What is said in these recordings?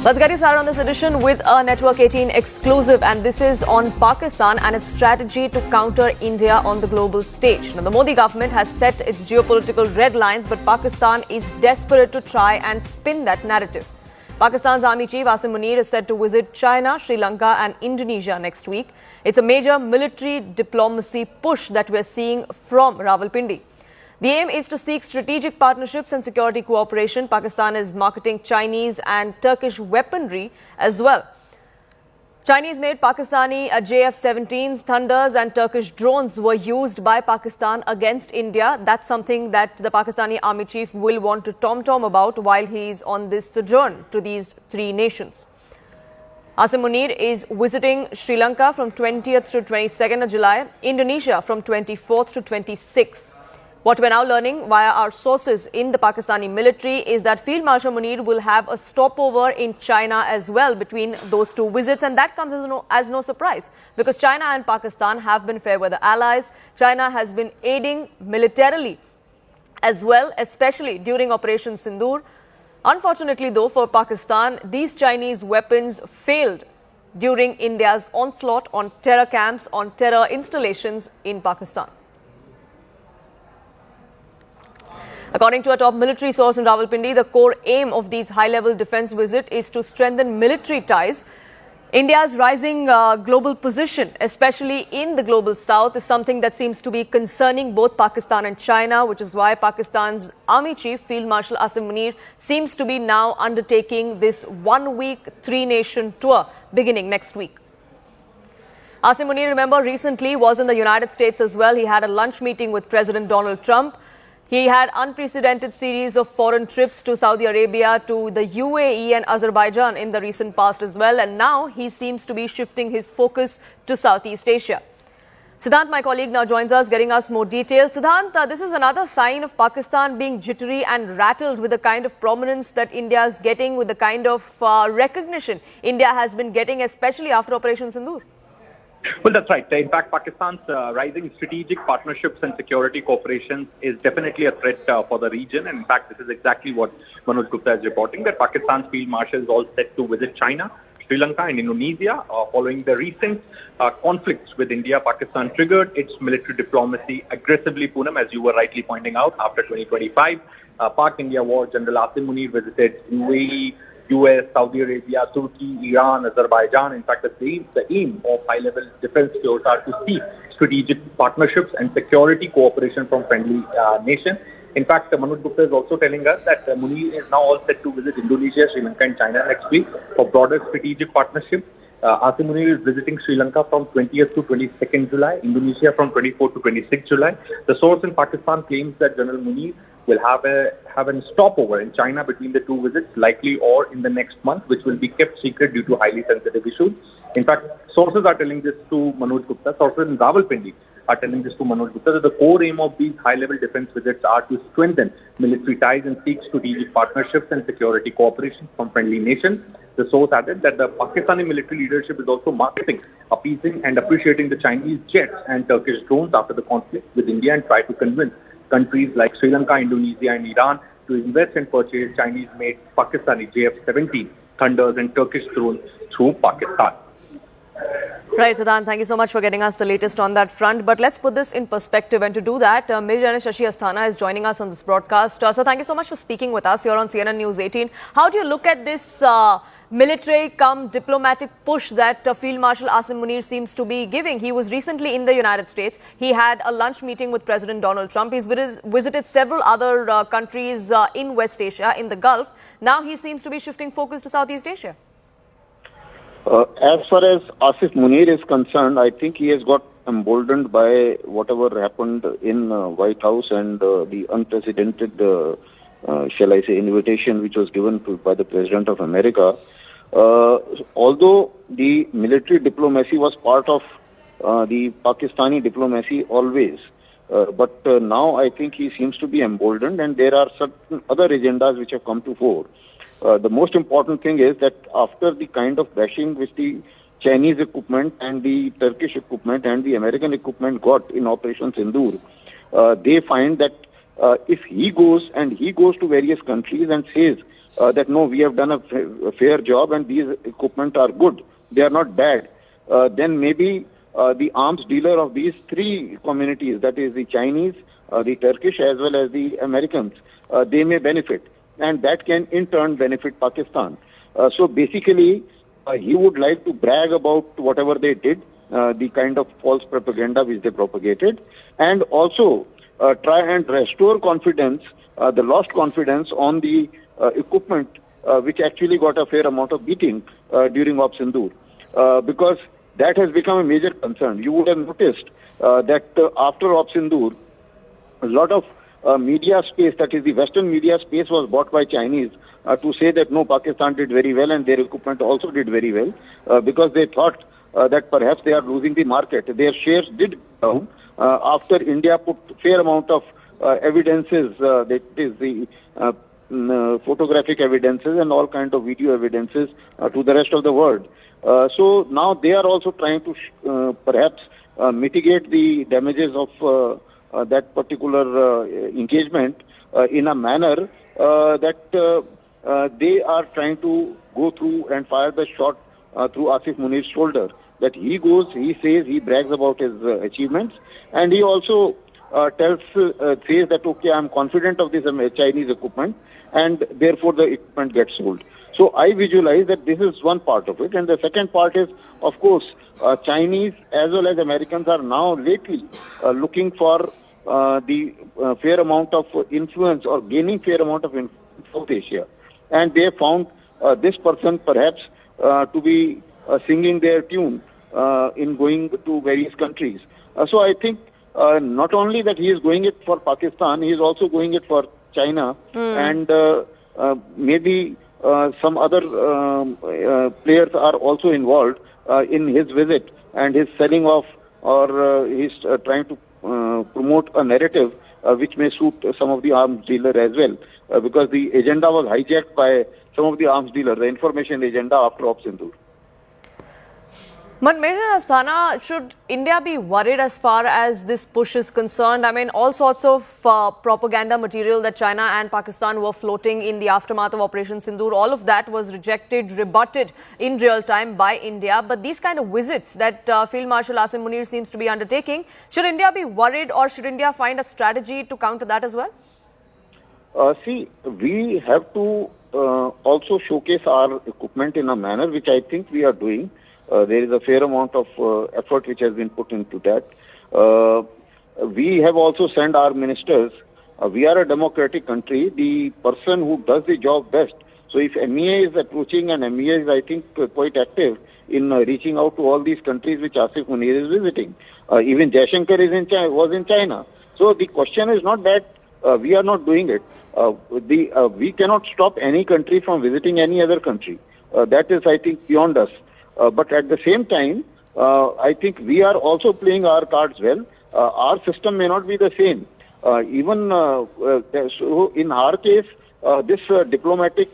Let's get you started on this edition with a Network 18 exclusive, and this is on Pakistan and its strategy to counter India on the global stage. Now, the Modi government has set its geopolitical red lines, but Pakistan is desperate to try and spin that narrative. Pakistan's Army Chief Asim Munir is set to visit China, Sri Lanka and Indonesia next week. It's a major military diplomacy push that we're seeing from Rawalpindi. The aim is to seek strategic partnerships and security cooperation. Pakistan is marketing Chinese and Turkish weaponry as well. Chinese-made Pakistani JF-17s, Thunders and Turkish drones were used by Pakistan against India. That's something that the Pakistani Army Chief will want to tom-tom about while he is on this sojourn to these three nations. Asim Munir is visiting Sri Lanka from 20th to 22nd of July, Indonesia from 24th to 26th. What we're now learning via our sources in the Pakistani military is that Field Marshal Munir will have a stopover in China as well between those two visits, and that comes as no surprise because China and Pakistan have been fair weather allies. China has been aiding militarily as well, especially during Operation Sindoor. Unfortunately, though, for Pakistan, these Chinese weapons failed during India's onslaught on terror camps, on terror installations in Pakistan. According to a top military source in Rawalpindi, the core aim of these high-level defense visit is to strengthen military ties. India's rising global position, especially in the global south, is something that seems to be concerning both Pakistan and China, which is why Pakistan's Army Chief, Field Marshal Asim Munir, seems to be now undertaking this one-week, three-nation tour beginning next week. Asim Munir, remember, recently was in the United States as well. He had a lunch meeting with President Donald Trump. He had unprecedented series of foreign trips to Saudi Arabia, to the UAE and Azerbaijan in the recent past as well. And now he seems to be shifting his focus to Southeast Asia. Siddhant, my colleague, now joins us, getting us more details. Siddhant, this is another sign of Pakistan being jittery and rattled with the kind of prominence that India is getting, with the kind of recognition India has been getting, especially after Operation Sindoor. Well, that's right. In fact, Pakistan's rising strategic partnerships and security cooperation is definitely a threat for the region. And in fact, this is exactly what Manoj Gupta is reporting, that Pakistan's field marshal is all set to visit China, Sri Lanka and Indonesia. Following the recent conflicts with India, Pakistan triggered its military diplomacy aggressively, Poonam, as you were rightly pointing out, after 2025. Pak-India war, General Asim Munir visited UAE, US, Saudi Arabia, Turkey, Iran, Azerbaijan. In fact, the aim of high-level defense tours are to seek strategic partnerships and security cooperation from friendly nations. In fact, Manoj Gupta is also telling us that Munir is now all set to visit Indonesia, Sri Lanka and China next week for broader strategic partnership. Asim Munir is visiting Sri Lanka from 20th to 22nd July, Indonesia from 24th to 26th July. The source in Pakistan claims that General Munir will have a stopover in China between the two visits, likely or in the next month, which will be kept secret due to highly sensitive issues. In fact, sources are telling this to Manoj Gupta, sources in Rawalpindi are telling this to Manoj Gupta, that the core aim of these high-level defense visits are to strengthen military ties and seek strategic partnerships and security cooperation from friendly nations. The source added that the Pakistani military leadership is also marketing, appeasing and appreciating the Chinese jets and Turkish drones after the conflict with India, and try to convince countries like Sri Lanka, Indonesia and Iran to invest and purchase Chinese-made Pakistani JF-17, Thunders and Turkish drones through Pakistan. Right, Siddhant, thank you so much for getting us the latest on that front. But let's put this in perspective, and to do that, Major Shashi Asthana is joining us on this broadcast. So thank you so much for speaking with us here on CNN News 18. How do you look at this military come diplomatic push that Field Marshal Asim Munir seems to be giving? He was recently in the United States. He had a lunch meeting with President Donald Trump. He's visited several other countries in West Asia, in the Gulf. Now he seems to be shifting focus to Southeast Asia. As far as Asim Munir is concerned, I think he has got emboldened by whatever happened in White House and the unprecedented, shall I say, invitation which was given by the President of America. Although the military diplomacy was part of the Pakistani diplomacy always, but now I think he seems to be emboldened, and there are certain other agendas which have come to fore. The most important thing is that after the kind of bashing which the Chinese equipment and the Turkish equipment and the American equipment got in Operation Sindoor, they find that if he goes to various countries and says that no, we have done a fair job and these equipment are good, they are not bad, then maybe the arms dealer of these three communities, that is the Chinese, the Turkish as well as the Americans, they may benefit, and that can in turn benefit Pakistan. So basically, he would like to brag about whatever they did, the kind of false propaganda which they propagated, and also try and restore confidence, the lost confidence on the equipment which actually got a fair amount of beating during Op Sindoor, because that has become a major concern. You would have noticed that after Op Sindoor, a lot of media space, that is the Western media space, was bought by Chinese to say that no, Pakistan did very well and their equipment also did very well, because they thought that perhaps they are losing the market. Their shares did down after India put fair amount of evidences, that is the photographic evidences and all kind of video evidences to the rest of the world. So now they are also trying to perhaps mitigate the damages of that particular engagement in a manner that they are trying to go through and fire the shot through Asim Munir's shoulder. That he goes, he says, he brags about his achievements, and he also says that, okay, I'm confident of this Chinese equipment, and therefore the equipment gets sold. So I visualize that this is one part of it. And the second part is, of course, Chinese as well as Americans are now lately looking for the fair amount of influence, or gaining fair amount of influence in South Asia. And they found this person perhaps to be singing their tune in going to various countries. So I think not only that he is going it for Pakistan, he is also going it for China, and maybe some other players are also involved in his visit and his selling of, or he's trying to promote a narrative which may suit some of the arms dealers as well, because the agenda was hijacked by some of the arms dealers, the information agenda after Op Sindoor. But Major Asthana, should India be worried as far as this push is concerned? I mean, all sorts of propaganda material that China and Pakistan were floating in the aftermath of Operation Sindoor, all of that was rejected, rebutted in real time by India. But these kind of visits that Field Marshal Asim Munir seems to be undertaking, should India be worried, or should India find a strategy to counter that as well? See, we have to also showcase our equipment in a manner which I think we are doing. There is a fair amount of effort which has been put into that. We have also sent our ministers. We are a democratic country. The person who does the job best. So if MEA is approaching, and MEA is, I think, quite active in reaching out to all these countries which Asim Munir is visiting. Even Jaishankar is in China, was in China. So the question is not that we are not doing it. We cannot stop any country from visiting any other country. That is, I think, beyond us. But at the same time, I think we are also playing our cards well. Our system may not be the same. So in our case, this diplomatic,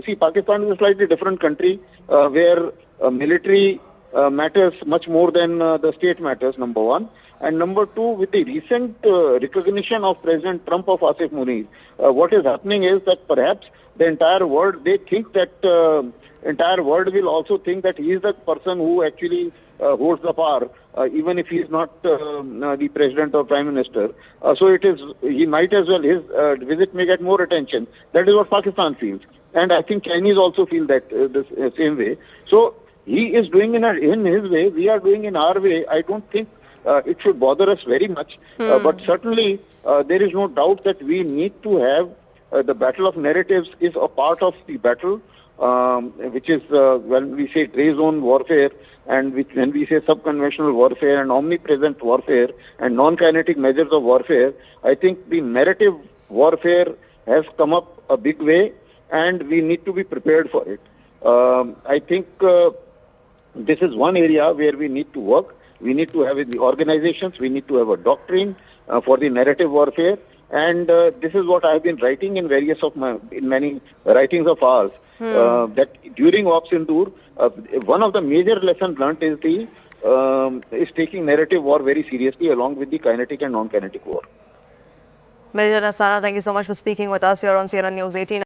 see, Pakistan is a slightly different country where military matters much more than the state matters, number one. And number two, with the recent recognition of President Trump of Asim Munir, what is happening is that perhaps the entire world, they think that entire world will also think that he is the person who actually holds the power, even if he is not the president or prime minister. So it is, he might as well, his visit may get more attention. That is what Pakistan feels. And I think Chinese also feel that the same way. So he is doing in his way, we are doing in our way. I don't think it should bother us very much. But certainly there is no doubt that we need to have the battle of narratives is a part of the battle. Which is when we say grey zone warfare, and when we say subconventional warfare and omnipresent warfare and non-kinetic measures of warfare, I think the narrative warfare has come up a big way, and we need to be prepared for it. I think this is one area where we need to work. We need to have the organizations, we need to have a doctrine for the narrative warfare, and this is what I have been writing in many writings of ours. That during Op Sindoor, one of the major lessons learnt is taking narrative war very seriously, along with the kinetic and non-kinetic war. Major Asana, thank you so much for speaking with us here on CNN News 18.